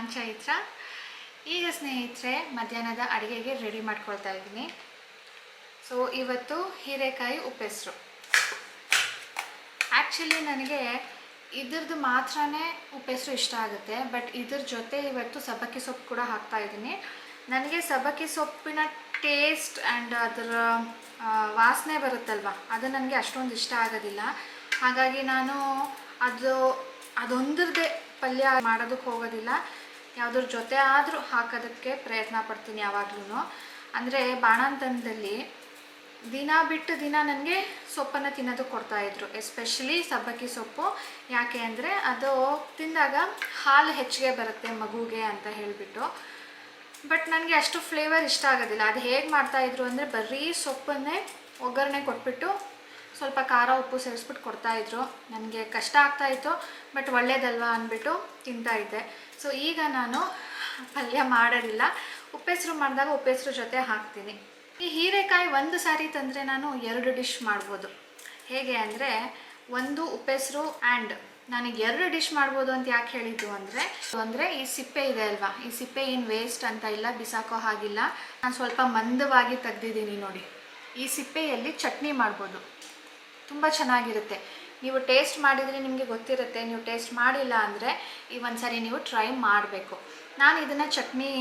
ನಾನು ಚೈತ್ರ. ಈಗ ಸ್ನೇಹಿತರೆ ಮಧ್ಯಾಹ್ನದ ಅಡುಗೆಗೆ ರೆಡಿ ಮಾಡ್ಕೊಳ್ತಾ ಇದ್ದೀನಿ. ಸೊ ಇವತ್ತು ಹೀರೆಕಾಯಿ ಉಪ್ಪೆಸರು. ಆ್ಯಕ್ಚುಲಿ ನನಗೆ ಇದ್ರದ್ದು ಮಾತ್ರನೇ ಉಪ್ಪೆಸರು ಇಷ್ಟ ಆಗುತ್ತೆ, ಬಟ್ ಇದ್ರ ಜೊತೆ ಇವತ್ತು ಸಬ್ಬಕ್ಕಿ ಸೊಪ್ಪು ಕೂಡ ಹಾಕ್ತಾ ಇದ್ದೀನಿ. ನನಗೆ ಸಬ್ಬಕ್ಕಿ ಸೊಪ್ಪಿನ ಟೇಸ್ಟ್ ಆ್ಯಂಡ್ ಅದರ ವಾಸನೆ ಬರುತ್ತಲ್ವ, ಅದು ನನಗೆ ಅಷ್ಟೊಂದು ಇಷ್ಟ ಆಗೋದಿಲ್ಲ. ಹಾಗಾಗಿ ನಾನು ಅದೊಂದರದೇ ಪಲ್ಯ ಮಾಡೋದಕ್ಕೆ ಹೋಗೋದಿಲ್ಲ. ಯಾವುದ್ರ ಜೊತೆ ಆದರೂ ಹಾಕೋದಕ್ಕೆ ಪ್ರಯತ್ನ ಪಡ್ತೀನಿ ಯಾವಾಗಲೂ. ಅಂದರೆ ಬಾಣಂತನದಲ್ಲಿ ದಿನ ಬಿಟ್ಟು ದಿನ ನನಗೆ ಸೊಪ್ಪನ್ನು ತಿನ್ನೋದಕ್ಕೆ ಕೊಡ್ತಾಯಿದ್ರು, ಎಸ್ಪೆಷಲಿ ಸಬ್ಬಕ್ಕಿ ಸೊಪ್ಪು. ಯಾಕೆ ಅಂದರೆ ಅದು ತಿಂದಾಗ ಹಾಲು ಹೆಚ್ಚಿಗೆ ಬರುತ್ತೆ ಮಗುಗೆ ಅಂತ ಹೇಳಿಬಿಟ್ಟು. ಬಟ್ ನನಗೆ ಅಷ್ಟು ಫ್ಲೇವರ್ ಇಷ್ಟ ಆಗೋದಿಲ್ಲ. ಅದು ಹೇಗೆ ಮಾಡ್ತಾಯಿದ್ರು ಅಂದರೆ ಬರೀ ಸೊಪ್ಪನ್ನೇ ಒಗ್ಗರಣೆ ಕೊಟ್ಬಿಟ್ಟು ಸ್ವಲ್ಪ ಖಾರ ಉಪ್ಪು ಸೇರಿಸ್ಬಿಟ್ಟು ಕೊಡ್ತಾಯಿದ್ರು. ನನಗೆ ಕಷ್ಟ ಆಗ್ತಾಯಿತ್ತು, ಬಟ್ ಒಳ್ಳೇದಲ್ವಾ ಅಂದ್ಬಿಟ್ಟು ತಿಂತಾಯಿದ್ದೆ. ಸೊ ಈಗ ನಾನು ಪಲ್ಯ ಮಾಡೋದಿಲ್ಲ, ಉಪ್ಪೆಸರು ಮಾಡಿದಾಗ ಉಪ್ಪೆಸರು ಜೊತೆ ಹಾಕ್ತೀನಿ. ಈ ಹೀರೆಕಾಯಿ ಒಂದು ಸಾರಿ ತಂದರೆ ನಾನು 2 ಡಿಶ್ ಮಾಡ್ಬೋದು. ಹೇಗೆ ಒಂದು ಉಪ್ಪೆಸರು ಆ್ಯಂಡ್ ನನಗೆ 2 ಡಿಶ್ ಮಾಡ್ಬೋದು ಅಂತ ಯಾಕೆ ಹೇಳಿದ್ದು ಅಂದರೆ ಈ ಸಿಪ್ಪೆ ಇದೆ ಅಲ್ವಾ, ಈ ಸಿಪ್ಪೆ ಏನು ವೇಸ್ಟ್ ಅಂತ ಇಲ್ಲ, ಬಿಸಾಕೋ ಹಾಗಿಲ್ಲ. ನಾನು ಸ್ವಲ್ಪ ಮಂದವಾಗಿ ತೆಗ್ದಿದ್ದೀನಿ ನೋಡಿ. ಈ ಸಿಪ್ಪೆಯಲ್ಲಿ ಚಟ್ನಿ ಮಾಡ್ಬೋದು, ತುಂಬ ಚೆನ್ನಾಗಿರುತ್ತೆ. ನೀವು ಟೇಸ್ಟ್ ಮಾಡಿದರೆ ನಿಮಗೆ ಗೊತ್ತಿರುತ್ತೆ. ನೀವು ಟೇಸ್ಟ್ ಮಾಡಿಲ್ಲ ಅಂದರೆ ಈ ಒಂದು ಸಾರಿ ನೀವು ಟ್ರೈ ಮಾಡಬೇಕು. ನಾನು ಇದನ್ನು ಚಟ್ನಿ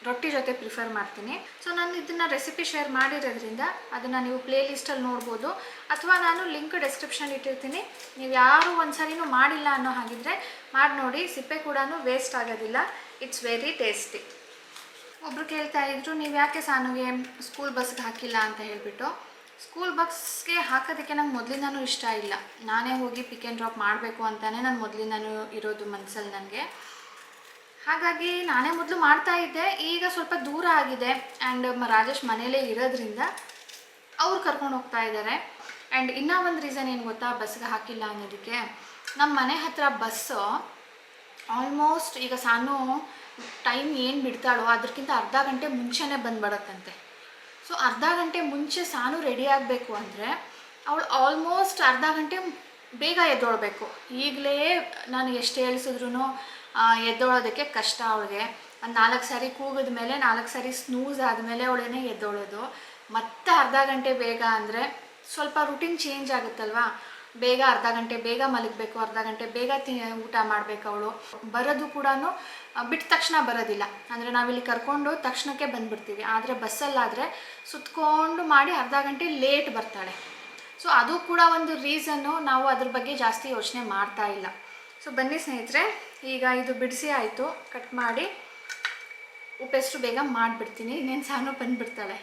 ರೊಟ್ಟಿ ಜೊತೆ ಪ್ರಿಫರ್ ಮಾಡ್ತೀನಿ. ಸೊ ನಾನು ಇದನ್ನು ರೆಸಿಪಿ ಶೇರ್ ಮಾಡಿರೋದ್ರಿಂದ ಅದನ್ನು ನೀವು ಪ್ಲೇ ಲಿಸ್ಟಲ್ಲಿ ನೋಡ್ಬೋದು, ಅಥವಾ ನಾನು ಲಿಂಕ್ ಡಿಸ್ಕ್ರಿಪ್ಷನ್ ಇಟ್ಟಿರ್ತೀನಿ. ನೀವು ಯಾರು ಒಂದು ಸಾರಿನೂ ಮಾಡಿಲ್ಲ ಅನ್ನೋ ಹಾಗಿದ್ರೆ ಮಾಡಿ ನೋಡಿ. ಸಿಪ್ಪೆ ಕೂಡ ವೇಸ್ಟ್ ಆಗೋದಿಲ್ಲ. It's very tasty. ಒಬ್ಬರು ಕೇಳ್ತಾ ಇದ್ರು, ನೀವು ಯಾಕೆ ಸಾನುಗೆ ಸ್ಕೂಲ್ ಬಸ್ಗೆ ಹಾಕಿಲ್ಲ ಅಂತ ಹೇಳಿಬಿಟ್ಟು. ಸ್ಕೂಲ್ ಬಸ್ಗೆ ಹಾಕೋದಕ್ಕೆ ನಂಗೆ ಮೊದಲಿಂದನೂ ಇಷ್ಟ ಇಲ್ಲ. ನಾನೇ ಹೋಗಿ ಪಿಕ್ ಆ್ಯಂಡ್ ಡ್ರಾಪ್ ಮಾಡಬೇಕು ಅಂತಲೇ ನಾನು ಮೊದಲಿಂದನೂ ಇರೋದು ಮನಸ್ಸಲ್ಲಿ ನನಗೆ. ಹಾಗಾಗಿ ನಾನೇ ಮೊದಲು ಮಾಡ್ತಾಯಿದ್ದೆ. ಈಗ ಸ್ವಲ್ಪ ದೂರ ಆಗಿದೆ ಆ್ಯಂಡ್ ರಾಜೇಶ್ ಮನೇಲೇ ಇರೋದ್ರಿಂದ ಅವ್ರು ಕರ್ಕೊಂಡು ಹೋಗ್ತಾ ಇದ್ದಾರೆ. ಆ್ಯಂಡ್ ಇನ್ನೂ ಒಂದು ರೀಸನ್ ಏನು ಗೊತ್ತಾ ಬಸ್ಗೆ ಹಾಕಿಲ್ಲ ಅನ್ನೋದಕ್ಕೆ, ನಮ್ಮ ಮನೆ ಹತ್ತಿರ ಬಸ್ಸು ಆಲ್ಮೋಸ್ಟ್ ಈಗ ಸಾನು ಟೈಮ್ ಏನು ಬಿಡ್ತಾಳೋ ಅದಕ್ಕಿಂತ ಅರ್ಧ ಗಂಟೆ ಮುಂಚೆನೇ ಬಂದುಬಿಡತ್ತಂತೆ. ಸೊ ಅರ್ಧ ಗಂಟೆ ಮುಂಚೆ ಸಾನು ರೆಡಿ ಆಗಬೇಕು ಅಂದರೆ ಅವಳು ಆಲ್ಮೋಸ್ಟ್ ಅರ್ಧ ಗಂಟೆ ಬೇಗ ಎದ್ದೊಳ್ಬೇಕು. ಈಗಲೇ ನಾನು ಎಷ್ಟು ಹೇಳಿಸಿದ್ರು ಎದ್ದೊಳೋದಕ್ಕೆ ಕಷ್ಟ ಅವಳಿಗೆ. ಒಂದು 4 ಸಾರಿ ಕೂಗಿದ ಮೇಲೆ 4 ಸಾರಿ ಸ್ನೂಸ್ ಆದಮೇಲೆ ಅವಳೇನೇ ಎದ್ದೊಳೋದು. ಮತ್ತೆ ಅರ್ಧ ಗಂಟೆ ಬೇಗ ಅಂದರೆ ಸ್ವಲ್ಪ ರುಟೀನ್ ಚೇಂಜ್ ಆಗುತ್ತಲ್ವಾ. ಬೇಗ ಅರ್ಧ ಗಂಟೆ ಬೇಗ ಮಲಗಬೇಕು, ಅರ್ಧ ಗಂಟೆ ಬೇಗ ಊಟ ಮಾಡಬೇಕು. ಅವಳು ಬರೋದು ಕೂಡ ಬಿಟ್ಟ ತಕ್ಷಣ ಬರೋದಿಲ್ಲ. ಅಂದರೆ ನಾವಿಲ್ಲಿ ಕರ್ಕೊಂಡು ತಕ್ಷಣಕ್ಕೆ ಬಂದುಬಿಡ್ತೀವಿ. ಆದರೆ ಬಸ್ಸಲ್ಲಾದರೆ ಸುತ್ಕೊಂಡು ಮಾಡಿ ಅರ್ಧ ಗಂಟೆ ಲೇಟ್ ಬರ್ತಾಳೆ. ಸೊ ಅದು ಕೂಡ ಒಂದು ರೀಸನ್ನು. ನಾವು ಅದ್ರ ಬಗ್ಗೆ ಜಾಸ್ತಿ ಯೋಚನೆ ಮಾಡ್ತಾ ಇಲ್ಲ. ಸೊ ಬನ್ನಿ ಸ್ನೇಹಿತರೆ, ಈಗ ಇದು ಬಿಡಿಸಿ ಆಯಿತು, ಕಟ್ ಮಾಡಿ ಉಪ್ಪೆಸರು ಬೇಗ ಮಾಡಿಬಿಡ್ತೀನಿ. ಇನ್ನೇನು ಸಾನು ಬಂದುಬಿಡ್ತಾಳೆ.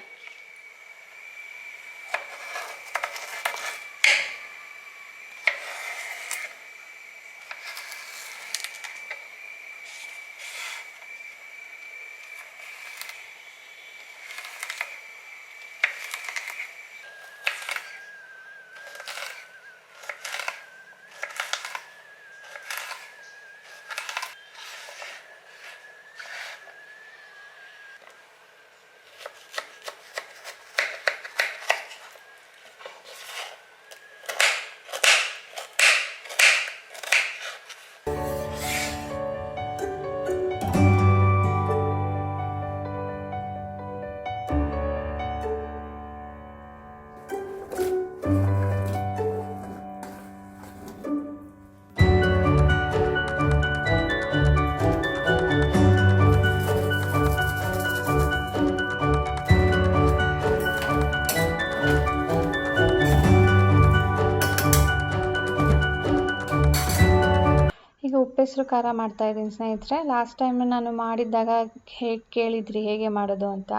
ಉಪ್ಪೆಸರು ಖಾರ ಮಾಡ್ತಾಯಿದ್ದೀನಿ ಸ್ನೇಹಿತರೆ. ಲಾಸ್ಟ್ ಟೈಮ್ ನಾನು ಮಾಡಿದ್ದಾಗ ಹೇಗೆ ಮಾಡೋದು ಅಂತ.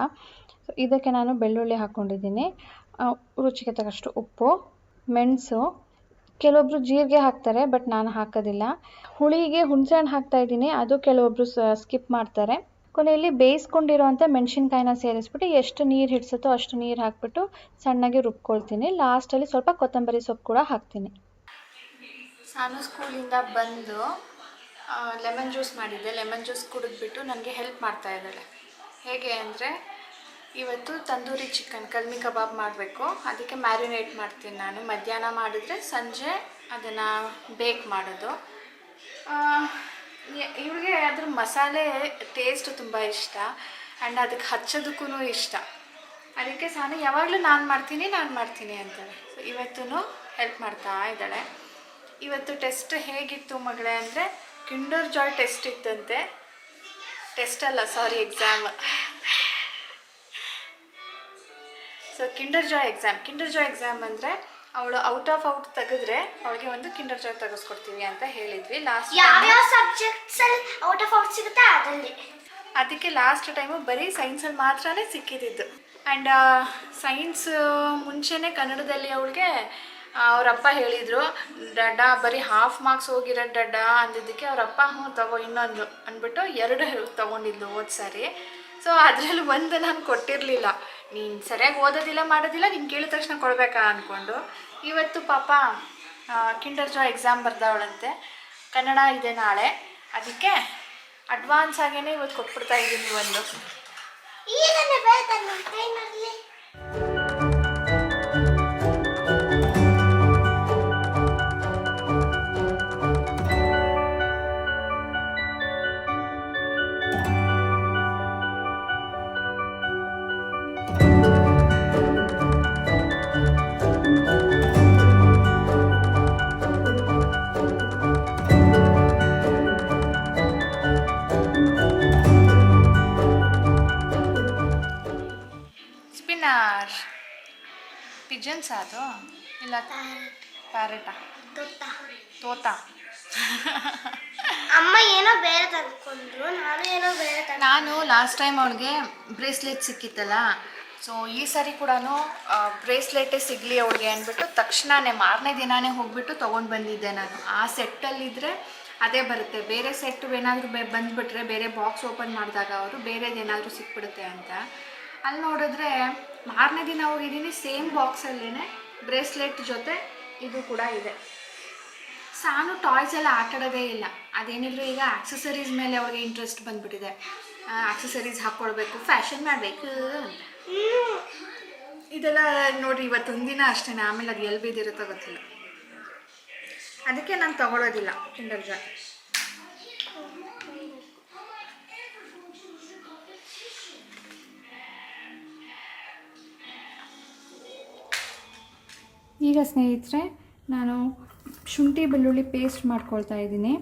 ಇದಕ್ಕೆ ನಾನು ಬೆಳ್ಳುಳ್ಳಿ ಹಾಕ್ಕೊಂಡಿದ್ದೀನಿ, ರುಚಿಗೆ ತಕ್ಕಷ್ಟು ಉಪ್ಪು, ಮೆಣಸು, ಕೆಲವೊಬ್ಬರು ಜೀರಿಗೆ ಹಾಕ್ತಾರೆ, ಬಟ್ ನಾನು ಹಾಕೋದಿಲ್ಲ. ಹುಳಿಗೆ ಹುಣಸೆಹಣ್ಣು ಹಾಕ್ತಾಯಿದ್ದೀನಿ, ಅದು ಕೆಲವೊಬ್ಬರು ಸ್ಕಿಪ್ ಮಾಡ್ತಾರೆ. ಕೊನೆಯಲ್ಲಿ ಬೇಯಿಸ್ಕೊಂಡಿರೋಂಥ ಮೆಣಸಿನ್ಕಾಯಿನ ಸೇರಿಸ್ಬಿಟ್ಟು ಎಷ್ಟು ನೀರು ಹಿಡಿಸುತ್ತೋ ಅಷ್ಟು ನೀರು ಹಾಕ್ಬಿಟ್ಟು ಸಣ್ಣಗೆ ರುಬ್ಕೊಳ್ತೀನಿ. ಲಾಸ್ಟಲ್ಲಿ ಸ್ವಲ್ಪ ಕೊತ್ತಂಬರಿ ಸೊಪ್ಪು ಕೂಡ ಹಾಕ್ತೀನಿ. ನಾನು ಸ್ಕೂಲಿಂದ ಬಂದು ಲೆಮನ್ ಜ್ಯೂಸ್ ಮಾಡಿದ್ದೆ. ಲೆಮನ್ ಜ್ಯೂಸ್ ಕುಡಿದ್ಬಿಟ್ಟು ನನಗೆ ಹೆಲ್ಪ್ ಮಾಡ್ತಾ ಇದ್ದಾಳೆ. ಹೇಗೆ ಅಂದರೆ ಇವತ್ತು ತಂದೂರಿ ಚಿಕನ್ ಕಲ್ಮಿ ಕಬಾಬ್ ಮಾಡಬೇಕು. ಅದಕ್ಕೆ ಮ್ಯಾರಿನೇಟ್ ಮಾಡ್ತೀನಿ ನಾನು. ಮಧ್ಯಾಹ್ನ ಮಾಡಿದರೆ ಸಂಜೆ ಅದನ್ನು ಬೇಕ್ ಮಾಡೋದು. ಇವಳಿಗೆ ಅದ್ರ ಮಸಾಲೆ ಟೇಸ್ಟ್ ತುಂಬ ಇಷ್ಟ ಆ್ಯಂಡ್ ಅದಕ್ಕೆ ಹಚ್ಚೋದಕ್ಕೂ ಇಷ್ಟ. ಅದಕ್ಕೆ ಸಾನು ಯಾವಾಗಲೂ ನಾನು ಮಾಡ್ತೀನಿ ಅಂತಾಳೆ. ಸೊ ಇವತ್ತೂ ಹೆಲ್ಪ್ ಮಾಡ್ತಾ ಇದ್ದಾಳೆ. ಇವತ್ತು ಟೆಸ್ಟ್ ಹೇಗಿತ್ತು ಮಗಳೇ ಅಂದರೆ ಕಿಂಡರ್ ಜಾಯ್ ಟೆಸ್ಟ್ ಇತ್ತಂತೆ. ಟೆಸ್ಟ್ ಅಲ್ಲ, sorry, exam. So Kinder Joy exam ಅಂದರೆ ಅವಳು ಔಟ್ ತೆಗೆದ್ರೆ ಅವಳಿಗೆ ಒಂದು ಕಿಂಡರ್ ಜಾಯ್ ತೆಗೆಸ್ಕೊಡ್ತೀವಿ ಅಂತ ಹೇಳಿದ್ವಿ ಲಾಸ್ಟ್. ಯಾವ ಸಬ್ಜೆಕ್ಟ್ಸ್ ಅಲ್ಲಿ ಔಟ್ ಆಫ್ ಔಟ್ ಸಿಗುತ್ತೆ ಅದರಲ್ಲಿ. ಅದಕ್ಕೆ ಲಾಸ್ಟ್ ಟೈಮು ಬರೀ ಸೈನ್ಸಲ್ಲಿ ಮಾತ್ರನೇ ಸಿಕ್ಕಿದ್ದು. ಆ್ಯಂಡ್ ಸೈನ್ಸ್ ಮುಂಚೆನೇ ಕನ್ನಡದಲ್ಲಿ ಅವಳಿಗೆ ಅವರಪ್ಪ ಹೇಳಿದರು, ಡಡ್ಡ ಬರೀ ಹಾಫ್ ಮಾರ್ಕ್ಸ್ ಹೋಗಿರೋ ಡಡ್ಡ ಅಂದಿದ್ದಕ್ಕೆ ಅವರಪ್ಪ ತಗೋ ಇನ್ನೊಂದು ಅಂದ್ಬಿಟ್ಟು 2 ತೊಗೊಂಡಿದ್ಲು ಹೋದ ಸಾರಿ. ಸೊ ಅದರಲ್ಲಿ ಒಂದು ನಾನು ಕೊಟ್ಟಿರಲಿಲ್ಲ. ನೀನು ಸರಿಯಾಗಿ ಓದೋದಿಲ್ಲ ಮಾಡೋದಿಲ್ಲ, ನೀನು ಕೇಳಿದ ತಕ್ಷಣ ಕೊಡಬೇಕಾ ಅಂದ್ಕೊಂಡು. ಇವತ್ತು ಪಾಪ ಕಿಂಡರ್ ಜಾಯ್ ಎಕ್ಸಾಮ್ ಬರ್ದವಳಂತೆ, ಕನ್ನಡ ಇದೆ ನಾಳೆ. ಅದಕ್ಕೆ ಅಡ್ವಾನ್ಸ್ ಆಗೇನೆ ಇವತ್ತು ಕೊಟ್ಬಿಡ್ತಾ ಇದ್ದೀನಿ ಒಂದು. ಪಿಜನ್ಸ್ ಅದು ಇಲ್ಲ ಪ್ಯಾರೆಟಾ ತೋತ. ಅಮ್ಮ ಏನೋ ಬೇರೆ ತಂದ್ಕೊಂಡ್ರು, ನಾನು ಲಾಸ್ಟ್ ಟೈಮ್ ಅವಳಿಗೆ ಬ್ರೇಸ್ಲೆಟ್ ಸಿಕ್ಕಿತ್ತಲ್ಲ, ಸೊ ಈ ಸಾರಿ ಕೂಡ ಬ್ರೇಸ್ಲೆಟೇ ಸಿಗಲಿ ಅವಳಿಗೆ ಅಂದ್ಬಿಟ್ಟು ತಕ್ಷಣವೇ ಮಾರನೇ ದಿನಾನೇ ಹೋಗ್ಬಿಟ್ಟು ತೊಗೊಂಡು ಬಂದಿದ್ದೆ ನಾನು. ಆ ಸೆಟ್ಟಲ್ಲಿದ್ದರೆ ಅದೇ ಬರುತ್ತೆ, ಬೇರೆ ಸೆಟ್ಟು ಏನಾದರೂ ಬಂದುಬಿಟ್ರೆ ಬೇರೆ ಬಾಕ್ಸ್ ಓಪನ್ ಮಾಡಿದಾಗ ಅವರು ಬೇರೆದೇನಾದರೂ ಸಿಕ್ಬಿಡುತ್ತೆ ಅಂತ. ಅಲ್ಲಿ ನೋಡಿದ್ರೆ ಮಾರನೇ ದಿನ ಹೋಗಿದ್ದೀನಿ, ಸೇಮ್ ಬಾಕ್ಸಲ್ಲೇ ಬ್ರೇಸ್ಲೆಟ್ ಜೊತೆ ಇದು ಕೂಡ ಇದೆ. ಸಾನು ಟಾಯ್ಸ್ ಎಲ್ಲ ಆಟಾಡೋದೇ ಇಲ್ಲ. ಅದೇನಿದ್ರು ಈಗ ಆಕ್ಸೆಸರೀಸ್ ಮೇಲೆ ಅವಳಿಗೆ ಇಂಟ್ರೆಸ್ಟ್ ಬಂದುಬಿಟ್ಟಿದೆ. ಆಕ್ಸೆಸರೀಸ್ ಹಾಕ್ಕೊಳ್ಬೇಕು, ಫ್ಯಾಷನ್ ಮಾಡಬೇಕು ಅಂತ. ಇದೆಲ್ಲ ನೋಡಿರಿ ಇವತ್ತೊಂದು ದಿನ ಅಷ್ಟೇ, ಆಮೇಲೆ ಅದು ಎಲ್ಲಿ ಬಿದ್ದಿರುತ್ತೋ ಗೊತ್ತಿಲ್ಲ. ಅದಕ್ಕೆ ನಾನು ತಗೊಳ್ಳೋದಿಲ್ಲ ಕಿಂಡರ್ ಜಾಯ್. ಈಗ ಸ್ನೇಹಿತರೆ ನಾನು ಶುಂಠಿ ಬೆಳ್ಳುಳ್ಳಿ ಪೇಸ್ಟ್ ಮಾಡ್ಕೊಳ್ತಾ ಇದ್ದೀನಿ.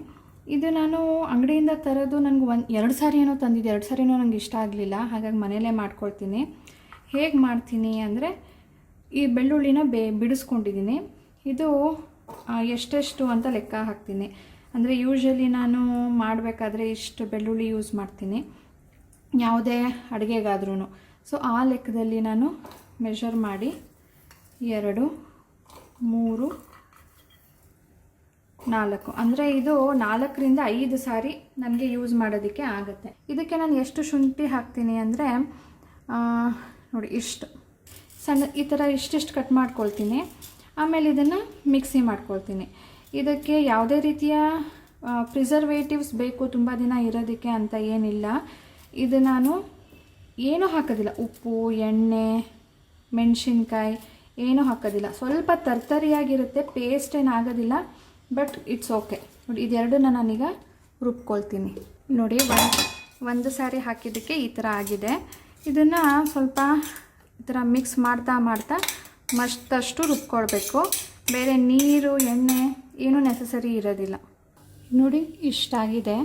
ಇದು ನಾನು ಅಂಗಡಿಯಿಂದ ತರೋದು ನನಗೆ 2 ಸಾರಿ ಏನೋ ತಂದಿದ್ದೆ, 2 ಸಾರಿನೂ ನನಗೆ ಇಷ್ಟ ಆಗಲಿಲ್ಲ. ಹಾಗಾಗಿ ಮನೆಯಲ್ಲೇ ಮಾಡ್ಕೊಳ್ತೀನಿ. ಹೇಗೆ ಮಾಡ್ತೀನಿ ಅಂದರೆ ಈ ಬೆಳ್ಳುಳ್ಳಿನ ಬಿಡಿಸ್ಕೊಂಡಿದ್ದೀನಿ. ಇದು ಎಷ್ಟೆಷ್ಟು ಅಂತ ಲೆಕ್ಕ ಹಾಕ್ತೀನಿ. ಅಂದರೆ ಯೂಶ್ವಲಿ ನಾನು ಮಾಡಬೇಕಾದ್ರೆ ಇಷ್ಟು ಬೆಳ್ಳುಳ್ಳಿ ಯೂಸ್ ಮಾಡ್ತೀನಿ ಯಾವುದೇ ಅಡುಗೆಗಾದ್ರೂ. ಸೊ ಆ ಲೆಕ್ಕದಲ್ಲಿ ನಾನು ಮೆಷರ್ ಮಾಡಿ 2, 3, 4 ಅಂದರೆ ಇದು 4ರಿಂದ 5 ಸಾರಿ ನನಗೆ ಯೂಸ್ ಮಾಡೋದಕ್ಕೆ ಆಗುತ್ತೆ. ಇದಕ್ಕೆ ನಾನು ಎಷ್ಟು ಶುಂಠಿ ಹಾಕ್ತೀನಿ ಅಂದರೆ ನೋಡಿ ಇಷ್ಟು ಸಣ್ಣ ಈ ಥರ ಇಷ್ಟಿಷ್ಟು ಕಟ್ ಮಾಡ್ಕೊಳ್ತೀನಿ. ಆಮೇಲೆ ಇದನ್ನು ಮಿಕ್ಸಿ ಮಾಡ್ಕೊಳ್ತೀನಿ. ಇದಕ್ಕೆ ಯಾವುದೇ ರೀತಿಯ ಪ್ರಿಸರ್ವೇಟಿವ್ಸ್ ಬೇಕು ತುಂಬ ದಿನ ಇರೋದಕ್ಕೆ ಅಂತ ಏನಿಲ್ಲ. ಇದು ನಾನು ಏನೂ ಹಾಕೋದಿಲ್ಲ, ಉಪ್ಪು, ಎಣ್ಣೆ, ಮೆಣಸಿನ್ಕಾಯಿ ಏನೂ ಹಾಕೋದಿಲ್ಲ. ಸ್ವಲ್ಪ ತರ್ತರಿಯಾಗಿರುತ್ತೆ, ಪೇಸ್ಟ್ ಏನಾಗೋದಿಲ್ಲ, ಬಟ್ ಇಟ್ಸ್ ಓಕೆ. ನೋಡಿ ಇದೆರಡನ್ನ ನಾನೀಗ ರುಬ್ಕೊಳ್ತೀನಿ. ನೋಡಿ ಒಂದು ಸಾರಿ ಹಾಕಿದ್ದಕ್ಕೆ ಈ ಥರ ಆಗಿದೆ. ಇದನ್ನು ಸ್ವಲ್ಪ ಈ ಥರ ಮಿಕ್ಸ್ ಮಾಡ್ತಾ ಮತ್ತಷ್ಟು ರುಬ್ಕೊಳ್ಬೇಕು. ಬೇರೆ ನೀರು, ಎಣ್ಣೆ ಏನೂ ನೆಸಸರಿ ಇರೋದಿಲ್ಲ. ನೋಡಿ ಇಷ್ಟಾಗಿದೆ.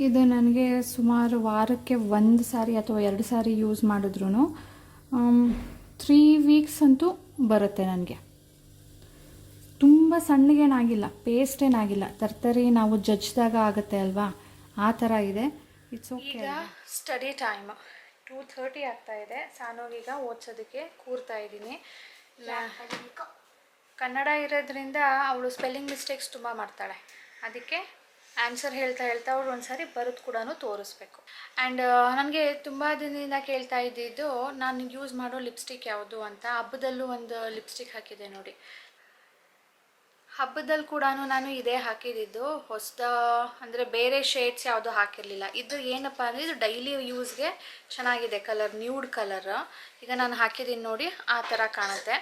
ಇದು ನನಗೆ ಸುಮಾರು ವಾರಕ್ಕೆ 1 ಸಾರಿ ಅಥವಾ 2 ಸಾರಿ ಯೂಸ್ ಮಾಡಿದ್ರೂ 3 ವೀಕ್ಸ್ ಅಂತೂ ಬರುತ್ತೆ ನನಗೆ. ತುಂಬ ಸಣ್ಣಗೇನಾಗಿಲ್ಲ, ಪೇಸ್ಟ್ ಏನಾಗಿಲ್ಲ, ತರ್ತರಿ ನಾವು ಜಜ್ಜಿದಾಗ ಆಗುತ್ತೆ ಅಲ್ವಾ, ಆ ಥರ ಇದೆ. It's okay. ಈಗ ಸ್ಟಡಿ ಟೈಮ್ 2:30 ಆಗ್ತಾ ಇದೆ. ಸಾನುಗೀಗ ಓದಿಸೋದಕ್ಕೆ ಕೂರ್ತಾ ಇದ್ದೀನಿ. ಕನ್ನಡ ಇರೋದ್ರಿಂದ ಅವಳು ಸ್ಪೆಲ್ಲಿಂಗ್ ಮಿಸ್ಟೇಕ್ಸ್ ತುಂಬ ಮಾಡ್ತಾಳೆ. ಅದಕ್ಕೆ ಆನ್ಸರ್ ಹೇಳ್ತಾ ಅವಳು ಒಂದು ಸಾರಿ ಬರೋದು ಕೂಡ ತೋರಿಸ್ಬೇಕು. ಆ್ಯಂಡ್ ನನಗೆ ತುಂಬ ದಿನದಿಂದ ಕೇಳ್ತಾ ಇದ್ದಿದ್ದು ನಾನು ಯೂಸ್ ಮಾಡೋ ಲಿಪ್ಸ್ಟಿಕ್ ಯಾವುದು ಅಂತ. ಹಬ್ಬದಲ್ಲೂ ಒಂದು ಲಿಪ್ಸ್ಟಿಕ್ ಹಾಕಿದೆ ನೋಡಿ. ಹಬ್ಬದಲ್ಲಿ ಕೂಡ ನಾನು ಇದೇ ಹಾಕಿದ್ದು, ಹೊಸದ ಅಂದರೆ ಬೇರೆ ಶೇಡ್ಸ್ ಯಾವುದು ಹಾಕಿರಲಿಲ್ಲ. ಇದು ಏನಪ್ಪ ಅಂದರೆ ಇದು ಡೈಲಿ ಯೂಸ್ಗೆ ಚೆನ್ನಾಗಿದೆ, ಕಲರ್ ನ್ಯೂಡ್ ಕಲರ್. ಈಗ ನಾನು ಹಾಕಿದ್ದೀನಿ ನೋಡಿ, ಆ ಥರ ಕಾಣುತ್ತೆ.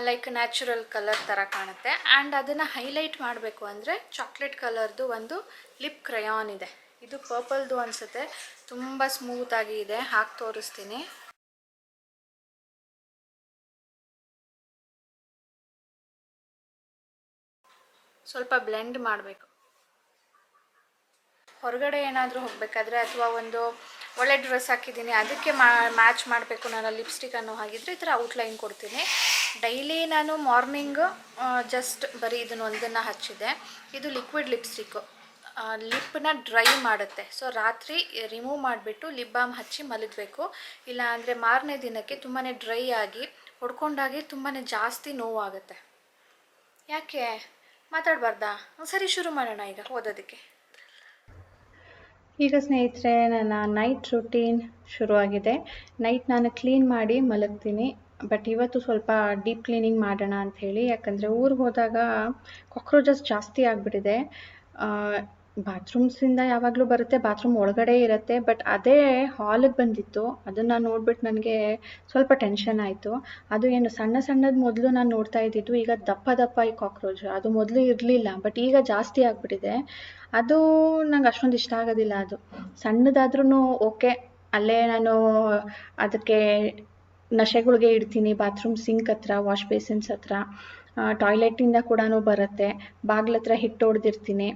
ಲೈಕ್ ನ್ಯಾಚುರಲ್ ಕಲರ್ ಥರ ಕಾಣುತ್ತೆ. ಆ್ಯಂಡ್ ಅದನ್ನು ಹೈಲೈಟ್ ಮಾಡಬೇಕು ಅಂದರೆ ಚಾಕ್ಲೇಟ್ ಕಲರ್ದು ಒಂದು ಲಿಪ್ ಕ್ರಯಾನ್ ಇದೆ. ಇದು ಪರ್ಪಲ್ದು ಅನಿಸುತ್ತೆ, ತುಂಬ ಸ್ಮೂತಾಗಿ ಇದೆ. ಹಾಕಿ ತೋರಿಸ್ತೀನಿ. ಸ್ವಲ್ಪ ಬ್ಲೆಂಡ್ ಮಾಡಬೇಕು. ಹೊರಗಡೆ ಏನಾದರೂ ಹೋಗಬೇಕಾದ್ರೆ ಅಥವಾ ಒಂದು ಒಳ್ಳೆ ಡ್ರೆಸ್ ಹಾಕಿದ್ದೀನಿ ಅದಕ್ಕೆ ಮ್ಯಾಚ್ ಮಾಡಬೇಕು ನಾನು ಲಿಪ್ಸ್ಟಿಕ್ ಅನ್ನೋ ಹಾಗಿದ್ರೆ ಈ ಥರ ಔಟ್ಲೈನ್ ಕೊಡ್ತೀನಿ. ಡೈಲಿ ನಾನು ಮಾರ್ನಿಂಗು ಜಸ್ಟ್ ಬರೀ ಇದನ್ನು ಒಂದನ್ನು ಹಚ್ಚಿದೆ. ಇದು ಲಿಕ್ವಿಡ್ ಲಿಪ್ಸ್ಟಿಕ್ಕು, ಲಿಪ್ಪನ್ನ ಡ್ರೈ ಮಾಡುತ್ತೆ. ಸೊ ರಾತ್ರಿ ರಿಮೂವ್ ಮಾಡಿಬಿಟ್ಟು ಲಿಪ್ ಬಾಮ್ ಹಚ್ಚಿ ಮಲಗಬೇಕು. ಇಲ್ಲ ಅಂದರೆ ಮಾರನೇ ದಿನಕ್ಕೆ ತುಂಬಾ ಡ್ರೈ ಆಗಿ ಹೊಡ್ಕೊಂಡಾಗಿ ತುಂಬಾ ಜಾಸ್ತಿ ನೋವಾಗುತ್ತೆ. ಯಾಕೆ ಮಾತಾಡಬಾರ್ದಾ? ಸರಿ, ಶುರು ಮಾಡೋಣ ಈಗ ಓದೋದಕ್ಕೆ. ಈಗ ಸ್ನೇಹಿತರೆ, ನನ್ನ ನೈಟ್ ರುಟೀನ್ ಶುರುವಾಗಿದೆ. ನೈಟ್ ನಾನು ಕ್ಲೀನ್ ಮಾಡಿ ಮಲಗ್ತೀನಿ. ಬಟ್ ಇವತ್ತು ಸ್ವಲ್ಪ ಡೀಪ್ ಕ್ಲೀನಿಂಗ್ ಮಾಡೋಣ ಅಂಥೇಳಿ, ಯಾಕಂದರೆ ಊರಿಗೆ ಹೋದಾಗ ಕಾಕ್ರೋಚಸ್ ಜಾಸ್ತಿ ಆಗಿಬಿಟ್ಟಿದೆ. ಬಾತ್ರೂಮ್ಸಿಂದ ಯಾವಾಗಲೂ ಬರುತ್ತೆ, ಬಾತ್ರೂಮ್ ಒಳಗಡೆ ಇರುತ್ತೆ. ಬಟ್ ಅದೇ ಹಾಲಿಗೆ ಬಂದಿತ್ತು. ಅದನ್ನು ನೋಡ್ಬಿಟ್ಟು ನನಗೆ ಸ್ವಲ್ಪ ಟೆನ್ಷನ್ ಆಯಿತು. ಅದು ಏನು ಸಣ್ಣ ಸಣ್ಣದು ಮೊದಲು ನಾನು ನೋಡ್ತಾ ಇದ್ದಿದ್ದು, ಈಗ ದಪ್ಪ ದಪ್ಪ ಈ ಕಾಕ್ರೋಚ್. ಅದು ಮೊದಲು ಇರಲಿಲ್ಲ, ಬಟ್ ಈಗ ಜಾಸ್ತಿ ಆಗಿಬಿಟ್ಟಿದೆ. ಅದು ನಂಗೆ ಅಷ್ಟೊಂದು ಇಷ್ಟ ಆಗೋದಿಲ್ಲ. ಅದು ಸಣ್ಣದಾದ್ರೂ ಓಕೆ, ಅಲ್ಲೇ ನಾನು ಅದಕ್ಕೆ ನಶೆಗಳಿಗೆ ಇಡ್ತೀನಿ. ಬಾತ್ರೂಮ್ ಸಿಂಕ್ ಹತ್ರ, ವಾಶ್ ಬೇಸಿನ್ಸ್ ಹತ್ರ, ಟಾಯ್ಲೆಟಿಂದ ಕೂಡ ಬರುತ್ತೆ. ಬಾಗ್ಲ ಹತ್ರ ಹಿಟ್ಟು ಹೊಡೆದಿರ್ತೀನಿ,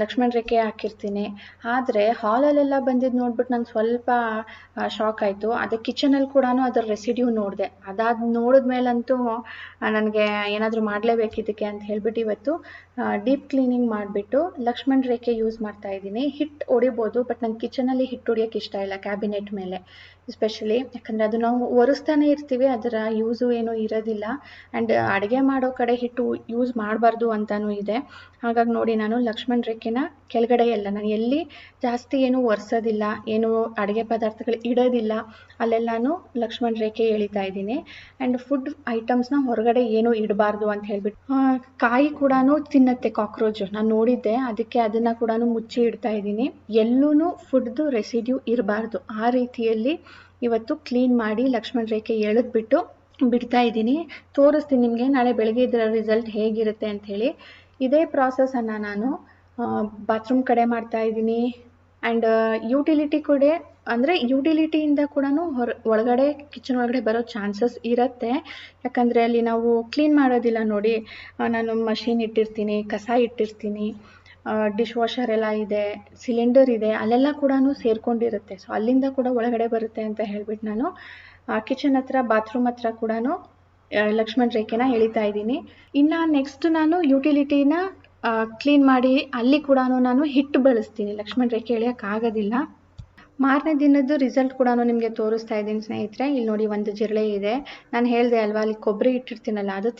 ಲಕ್ಷ್ಮಣ ರೇಖೆ ಹಾಕಿರ್ತೀನಿ. ಆದರೆ ಹಾಲಲ್ಲೆಲ್ಲ ಬಂದಿದ್ದು ನೋಡ್ಬಿಟ್ಟು ನಂಗೆ ಸ್ವಲ್ಪ ಶಾಕ್ ಆಯಿತು. ಅದೇ ಕಿಚನಲ್ಲಿ ಕೂಡ ಅದರ ರೆಸಿಡ್ಯೂ ನೋಡಿದೆ. ಅದಾದ ನೋಡಿದ್ಮೇಲಂತೂ ನನಗೆ ಏನಾದರೂ ಮಾಡಲೇಬೇಕು ಇದಕ್ಕೆ ಅಂತ ಹೇಳ್ಬಿಟ್ಟು ಇವತ್ತು ಡೀಪ್ ಕ್ಲೀನಿಂಗ್ ಮಾಡಿಬಿಟ್ಟು ಲಕ್ಷ್ಮಣ ರೇಖೆ ಯೂಸ್ ಮಾಡ್ತಾಯಿದ್ದೀನಿ. ಹಿಟ್ಟು ಹೊಡಿಬೋದು, ಬಟ್ ನಂಗೆ ಕಿಚನಲ್ಲಿ ಹಿಟ್ಟು ಹೊಡಿಯೋಕ್ಕೆ ಇಷ್ಟ ಇಲ್ಲ, ಕ್ಯಾಬಿನೆಟ್ ಮೇಲೆ ಎಸ್ಪೆಷಲಿ. ಯಾಕಂದರೆ ಅದು ನಾವು ಒರೆಸ್ತಾನೆ ಇರ್ತೀವಿ, ಅದರ ಯೂಸು ಏನೂ ಇರೋದಿಲ್ಲ. ಆ್ಯಂಡ್ ಅಡುಗೆ ಮಾಡೋ ಕಡೆ ಹಿಟ್ಟು ಯೂಸ್ ಮಾಡಬಾರ್ದು ಅಂತಲೂ ಇದೆ. ಹಾಗಾಗಿ ನೋಡಿ, ನಾನು ಲಕ್ಷ್ಮಣ ರೇಖೆನ ಕೆಳಗಡೆ ಎಲ್ಲ ನಾನು ಎಲ್ಲಿ ಜಾಸ್ತಿ ಏನು ಒರೆಸೋದಿಲ್ಲ, ಏನು ಅಡುಗೆ ಪದಾರ್ಥಗಳು ಇಡೋದಿಲ್ಲ, ಅಲ್ಲೆಲ್ಲನೂ ಲಕ್ಷ್ಮಣ ರೇಖೆ ಎಳಿತಾ ಇದ್ದೀನಿ. ಆ್ಯಂಡ್ ಫುಡ್ ಐಟಮ್ಸ್ನ ಹೊರಗಡೆ ಏನೂ ಇಡಬಾರ್ದು ಅಂತ ಹೇಳ್ಬಿಟ್ಟು, ಕಾಯಿ ಕೂಡ ತಿನ್ನತ್ತೆ ಕಾಕ್ರೋಚು, ನಾನು ನೋಡಿದ್ದೆ. ಅದಕ್ಕೆ ಅದನ್ನು ಕೂಡ ಮುಚ್ಚಿ ಇಡ್ತಾ ಇದ್ದೀನಿ. ಎಲ್ಲೂ ಫುಡ್ದು ರೆಸಿಡ್ಯೂ ಇರಬಾರ್ದು. ಆ ರೀತಿಯಲ್ಲಿ ಇವತ್ತು ಕ್ಲೀನ್ ಮಾಡಿ ಲಕ್ಷ್ಮಣ ರೇಖೆ ಎಳೆದ್ಬಿಟ್ಟು ಬಿಡ್ತಾ ಇದ್ದೀನಿ. ತೋರಿಸ್ತೀನಿ ನಿಮಗೆ ನಾಳೆ ಬೆಳಗ್ಗೆ ಇದರ ರಿಸಲ್ಟ್ ಹೇಗಿರುತ್ತೆ ಅಂಥೇಳಿ. ಇದೇ ಪ್ರಾಸೆಸನ್ನು ನಾನು ಬಾತ್ರೂಮ್ ಕಡೆ ಮಾಡ್ತಾ ಇದ್ದೀನಿ. ಆ್ಯಂಡ್ ಯುಟಿಲಿಟಿ ಕೂಡ, ಅಂದರೆ ಯುಟಿಲಿಟಿಯಿಂದ ಕೂಡ ಒಳಗಡೆ ಕಿಚನ್ ಒಳಗಡೆ ಬರೋ ಚಾನ್ಸಸ್ ಇರುತ್ತೆ. ಯಾಕಂದರೆ ಅಲ್ಲಿ ನಾವು ಕ್ಲೀನ್ ಮಾಡೋದಿಲ್ಲ ನೋಡಿ. ನಾನು ಮಷಿನ್ ಇಟ್ಟಿರ್ತೀನಿ, ಕಸ ಇಟ್ಟಿರ್ತೀನಿ, ಡಿಶ್ ವಾಷರ್ ಎಲ್ಲ ಇದೆ, ಸಿಲಿಂಡರ್ ಇದೆ, ಅಲ್ಲೆಲ್ಲ ಕೂಡ ಸೇರ್ಕೊಂಡಿರುತ್ತೆ. ಸೊ ಅಲ್ಲಿಂದ ಕೂಡ ಒಳಗಡೆ ಬರುತ್ತೆ ಅಂತ ಹೇಳ್ಬಿಟ್ಟು ನಾನು ಕಿಚನ್ ಹತ್ರ, ಬಾತ್ರೂಮ್ ಹತ್ರ ಕೂಡ ಲಕ್ಷ್ಮಣ ರೇಖೆನ ಎಳಿತಾ ಇದ್ದೀನಿ. ಇನ್ನು ನೆಕ್ಸ್ಟ್ ನಾನು ಯುಟಿಲಿಟಿನ ಕ್ಲೀನ್ ಮಾಡಿ ಅಲ್ಲಿ ಕೂಡ ನಾನು ಹಿಟ್ಟು ಬಳಸ್ತೀನಿ. ಲಕ್ಷ್ಮಣ ರೇಖೆ ಎಳೆಯೋಕ್ಕಾಗೋದಿಲ್ಲ. ಮಾರನೇ ದಿನದ್ದು ರಿಸಲ್ಟ್ ಕೂಡ ನಿಮಗೆ ತೋರಿಸ್ತಾ ಇದ್ದೀನಿ ಸ್ನೇಹಿತರೆ. ಇಲ್ಲಿ ನೋಡಿ, ಒಂದು ಜಿರಳೆ ಇದೆ. ನಾನು ಹೇಳಿದೆ ಅಲ್ವಾ, ಅಲ್ಲಿ ಕೊಬ್ಬರಿ ಇಟ್ಟಿರ್ತೀನಲ್ಲ, ಅದು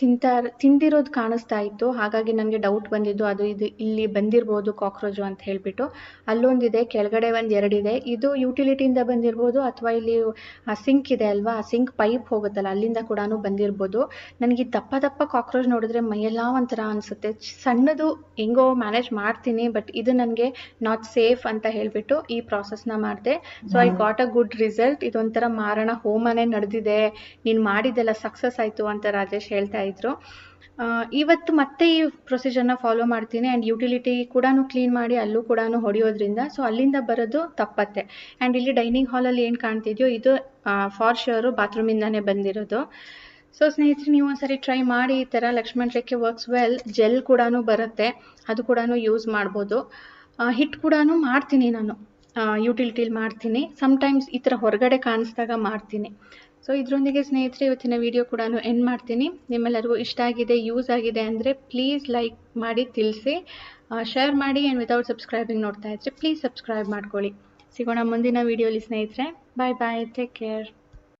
ತಿಂದಿರೋದು ಕಾಣಿಸ್ತಾ ಇತ್ತು. ಹಾಗಾಗಿ ನನಗೆ ಡೌಟ್ ಬಂದಿದ್ದು ಅದು ಇದು ಇಲ್ಲಿ ಬಂದಿರ್ಬೋದು ಕಾಕ್ರೋಚು ಅಂತ ಹೇಳಿಬಿಟ್ಟು. ಅಲ್ಲೊಂದಿದೆ, ಕೆಳಗಡೆ ಒಂದು ಎರಡಿದೆ. ಇದು ಯುಟಿಲಿಟಿಯಿಂದ ಬಂದಿರ್ಬೋದು, ಅಥವಾ ಇಲ್ಲಿ ಆ ಸಿಂಕ್ ಇದೆ ಅಲ್ವಾ, ಆ ಸಿಂಕ್ ಪೈಪ್ ಹೋಗುತ್ತಲ್ಲ, ಅಲ್ಲಿಂದ ಕೂಡ ಬಂದಿರ್ಬೋದು. ನನಗೆ ದಪ್ಪ ದಪ್ಪ ಕಾಕ್ರೋಚ್ ನೋಡಿದ್ರೆ ಮೈಯೆಲ್ಲ ಒಂಥರ ಅನಿಸುತ್ತೆ. ಸಣ್ಣದು ಹೆಂಗೋ ಮ್ಯಾನೇಜ್ ಮಾಡ್ತೀನಿ, ಬಟ್ ಇದು ನನಗೆ ನಾಟ್ ಸೇಫ್ ಅಂತ ಹೇಳಿಬಿಟ್ಟು ಈ ಪ್ರಾಸೆಸ್ನ ಮಾಡಿದೆ. So I got a good result. ಇದೊಂಥರ ಮಾರಣ ಹೋಮನೇ ನಡೆದಿದೆ, ನೀನು ಮಾಡಿದ್ದೆಲ್ಲ ಸಕ್ಸಸ್ ಆಯಿತು ಅಂತ ರಾಜೇಶ್ ಹೇಳ್ತಾ ಇದ್ರು. ಇವತ್ತು ಮತ್ತೆ ಈ ಪ್ರೊಸೀಜರ್ನ ಫಾಲೋ ಮಾಡ್ತೀನಿ. ಆ್ಯಂಡ್ ಯುಟಿಲಿಟಿ ಕೂಡ ಕ್ಲೀನ್ ಮಾಡಿ ಅಲ್ಲೂ ಕೂಡ ಹೊಡೆಯೋದ್ರಿಂದ ಸೊ ಅಲ್ಲಿಂದ ಬರೋದು ತಪ್ಪತ್ತೆ. ಆ್ಯಂಡ್ ಇಲ್ಲಿ ಡೈನಿಂಗ್ ಹಾಲಲ್ಲಿ ಏನು ಕಾಣ್ತಿದೆಯೋ ಇದು ಫಾರ್ ಶ್ಯೂರು ಬಾತ್ರೂಮಿಂದಾನೇ ಬಂದಿರೋದು. ಸೊ ಸ್ನೇಹಿತರೆ, ನೀವು ಒಂದ್ಸರಿ ಟ್ರೈ ಮಾಡಿ. ಈ ಥರ ಲಕ್ಷ್ಮಣ ರೇಖೆ ವರ್ಕ್ಸ್ ವೆಲ್. ಜೆಲ್ ಕೂಡ ಬರುತ್ತೆ, ಅದು ಕೂಡ ಯೂಸ್ ಮಾಡ್ಬೋದು. ಹಿಟ್ಟು ಕೂಡ ಮಾಡ್ತೀನಿ ನಾನು, ಯುಟಿಲಿಟಿಲಿ ಮಾಡ್ತೀನಿ. ಸಮ್ಟೈಮ್ಸ್ ಈ ಥರ ಹೊರಗಡೆ ಕಾಣಿಸ್ದಾಗ ಮಾಡ್ತೀನಿ. ಸೊ ಇದರೊಂದಿಗೆ ಸ್ನೇಹಿತರೆ ಇವತ್ತಿನ ವಿಡಿಯೋ ಕೂಡ ಎಂಡ್ ಮಾಡ್ತೀನಿ. ನಿಮ್ಮೆಲ್ಲರಿಗೂ ಇಷ್ಟ ಆಗಿದೆ, ಯೂಸ್ ಆಗಿದೆ ಅಂದರೆ ಪ್ಲೀಸ್ ಲೈಕ್ ಮಾಡಿ ತಿಳಿಸಿ, ಶೇರ್ ಮಾಡಿ. ಆ್ಯಂಡ್ ವಿತೌಟ್ ಸಬ್ಸ್ಕ್ರೈಬಿಂಗ್ ನೋಡ್ತಾ ಇದ್ದರೆ ಪ್ಲೀಸ್ ಸಬ್ಸ್ಕ್ರೈಬ್ ಮಾಡ್ಕೊಳ್ಳಿ. ಸಿಗೋಣ ಮುಂದಿನ ವಿಡಿಯೋಲಿ ಸ್ನೇಹಿತರೆ. ಬಾಯ್ ಬಾಯ್, ಟೇಕ್ ಕೇರ್.